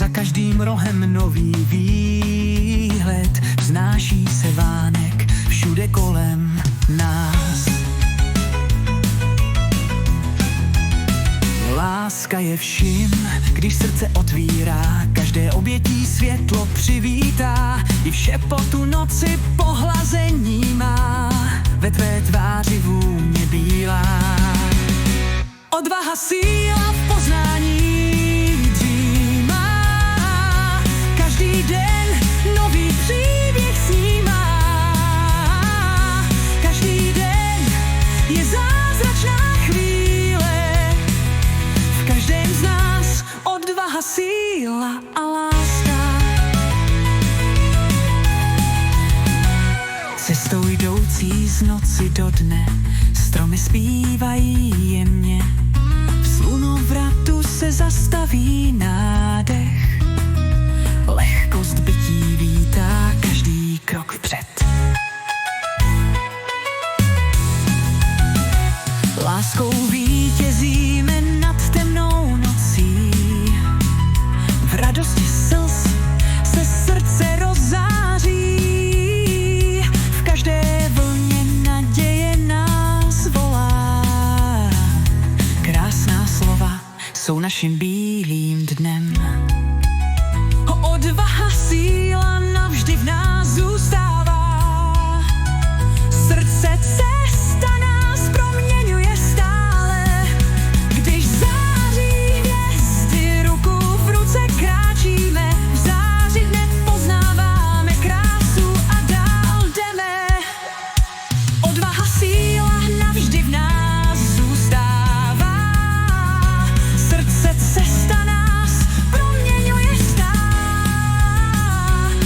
Za každým rohem nový výhled, vznáší se vánek všude kolem nás. Láska je vším, když srdce otvírá, každé obětí světlo přivítá, i v šepotu noci pohlazení má, ve tvé tváři vůně bílá. Odvaha, síla v poznání dřímá, každý den nový příběh snímá, každý den je zázračná chvíle, v každém z nás odvaha, síla a láska. Cestou jdoucí z noci do dne, stromy zpívají jemně, v slunovratu se zastaví nádech, lehkost bytí vítá každý krok vpřed. Láskou vítězíme nad temnou nocí, v radosti slz se srdce rozzáří, v každé vlně naděje nás volá. Krásná slova jsou naším bílým dnem. Odvaha, síla navždy v nás zůstává, srdce cesta nás proměňuje stále, když září hvězdy, ruku v ruce kráčíme, v záři dne poznáváme krásu a dál jdeme. Odvaha, síla navždy v nás zůstává, srdce cesta nás proměňuje stále,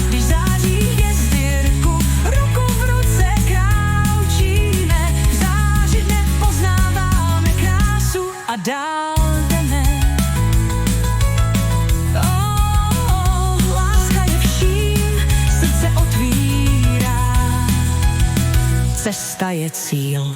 když září hvězdy, ruku v ruce kráčíme, v záři dne poznáváme krásu a dál jdeme. Láska je vším, srdce otvírá, cesta je cíl.